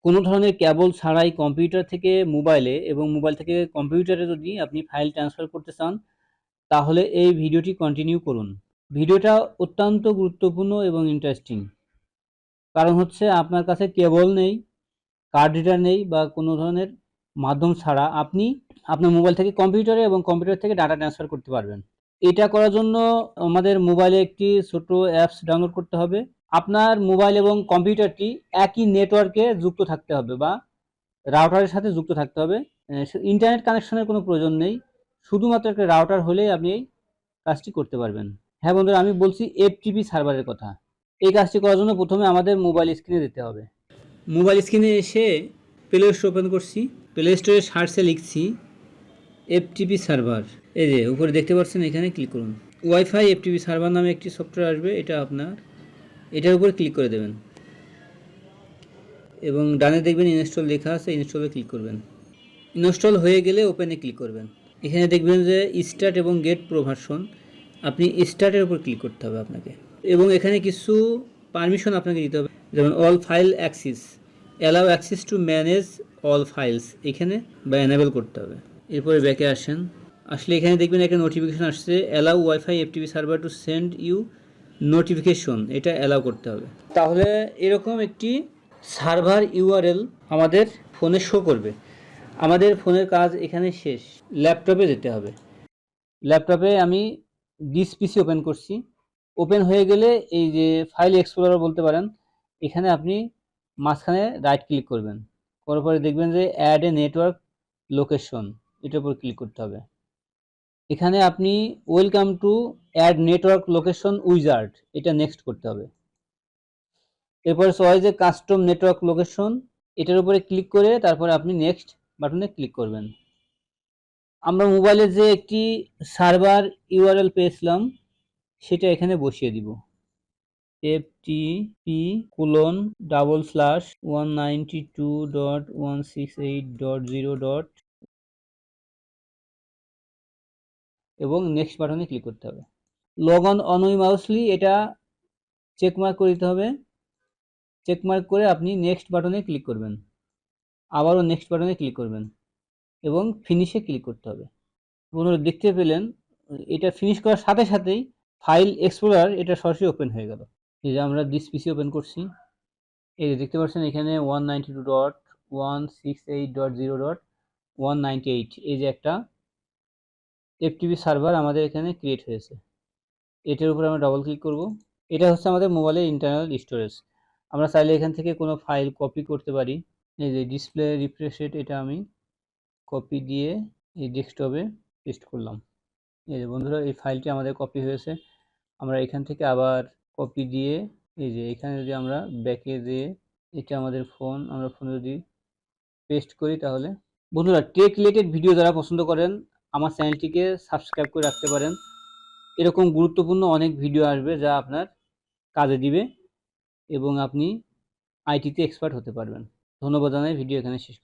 কোনো ধরনের কেবল ছাড়াই কম্পিউটার থেকে মোবাইলে এবং মোবাইল থেকে কম্পিউটারে যদি আপনি ফাইল ট্রান্সফার করতে চান, তাহলে এই ভিডিওটি কন্টিনিউ করুন। ভিডিওটা অত্যন্ত গুরুত্বপূর্ণ এবং ইন্টারেস্টিং। কারণ হচ্ছে আপনার কাছে কেবল নেই, কার্ড রিডার নেই বা কোনো ধরনের মাধ্যম ছাড়া আপনি আপনার মোবাইল থেকে কম্পিউটারে এবং কম্পিউটার থেকে ডাটা ট্রান্সফার করতে পারবেন। এটা করার জন্য আমাদের মোবাইলে একটি ছোট অ্যাপস ডাউনলোড করতে হবে। আপনার মোবাইল এবং কম্পিউটারটি একই নেটওয়ার্কে যুক্ত থাকতে হবে বা রাউটারের সাথে যুক্ত থাকতে হবে। ইন্টারনেট কানেকশনের কোনো প্রয়োজন নেই। শুধুমাত্র একটা রাউটার হলেই আপনি এই কাজটি করতে পারবেন। হ্যাঁ বন্ধুরা, আমি বলছি এফটিপি সার্ভারের কথা। এই কাজটি করার জন্য প্রথমে আমাদের মোবাইল স্ক্রিনে যেতে হবে। মোবাইল স্ক্রিনে এসে প্লে স্টোর ওপেন করছি। প্লে স্টোরে সার্চে লিখছি এফটিপি সার্ভার। এই যে উপরে দেখতে পাচ্ছেন, এখানে ক্লিক করুন। ওয়াইফাই এফটিপি সার্ভার নামে একটি সফটওয়্যার আসবে, এটা আপনার এটার উপরে ক্লিক করে দেবেন এবং ডানে দেখবেন ইনস্টল লেখা আছে, ইনস্টলে ক্লিক করবেন। ইনস্টল হয়ে গেলে ওপেনে ক্লিক করবেন। এখানে দেখবেন যে স্টার্ট এবং গেট প্রো ভার্সন, আপনি স্টার্টের উপর ক্লিক করতে হবে আপনাকে, এবং এখানে কিছু পারমিশন আপনাকে দিতে হবে, যেমন all file access, allow access to manage all files, এখানে বা এনেবল করতে হবে। এরপরে ব্যাকে আসেন, আসলে এখানে দেখবেন একটা নোটিফিকেশন আসছে, allow WiFi FTP server to send you notification, এটা অ্যালাউ করতে হবে। তাহলে এরকম একটি সার্ভার ইউআরএল আমাদের ফোনে শো করবে। আমাদের ফোনের কাজ এখানে শেষ, ল্যাপটপে যেতে হবে। ল্যাপটপে আমি ডিস পিসি ওপেন করছি। ওপেন হয়ে গেলে এই যে ফাইল এক্সপ্লোরার বলতে পারেন, এখানে আপনি মাঝখানে রাইট ক্লিক করবেন, করার পরে দেখবেন যে অ্যাড এ নেটওয়ার্ক লোকেশন, এটার উপর ক্লিক করতে হবে। এখানে আপনি welcome to add network location wizard, এটা নেক্সট করতে হবে। এরপরে choose a custom network location, এটার উপরে ক্লিক করে তারপরে আপনি নেক্সট বাটনে ক্লিক করবেন। আমরা মোবাইলে যে একটি সার্ভার ইউআরএল পেয়েছিলাম সেটা এখানে বসিয়ে দিব, ftp:/192.168.0. এবং নেক্সট বাটনে ক্লিক করতে হবে। লগ অন অনউইমাউসলি, এটা চেকমার্ক করে দিতে হবে। চেকমার্ক করে আপনি নেক্সট বাটনে ক্লিক করবেন, আবারও নেক্সট বাটনে ক্লিক করবেন এবং ফিনিশে ক্লিক করতে হবে। বন্ধুরা দেখতে পেলেন, এটা ফিনিশ করার সাথে সাথেই ফাইল এক্সপ্লোরার এটা সরাসরি ওপেন হয়ে গেল। এই যে আমরা দিস পিসি ওপেন করছি, এই যে দেখতে পাচ্ছেন এখানে 192.168.0.198, এই যে একটা এফটিপি সার্ভার আমাদের এখানে ক্রিয়েট হয়েছে। এটার উপরে আমরা ডবল ক্লিক করব। এটা হচ্ছে আমাদের মোবাইলের ইন্টারনাল স্টোরেজ। আমরা চাইলে এখান থেকে কোনো ফাইল কপি করতে পারি। এই যে ডিসপ্লে রিফ্রেশ রেট, এটা আমি কপি দিয়ে এই ডেস্কটপে পেস্ট করলাম। এই যে বন্ধুরা, এই ফাইলটি আমাদের কপি হয়েছে। আমরা এখান থেকে আবার কপি দিয়ে এই যে এখানে যদি আমরা ব্যাকে দিয়ে এটা আমাদের ফোন, আমরা ফোনে যদি পেস্ট করি, তাহলে বন্ধুরা টেক রিলেটেড ভিডিও যারা পছন্দ করেন আমার চ্যানেলটিকে সাবস্ক্রাইব করে রাখতে পারেন। এরকম গুরুত্বপূর্ণ অনেক ভিডিও আসবে যা আপনার কাজে দিবে এবং আপনি আইটিতে এক্সপার্ট হতে পারবেন। ধন্যবাদ জানাই, ভিডিও এখানে শেষ।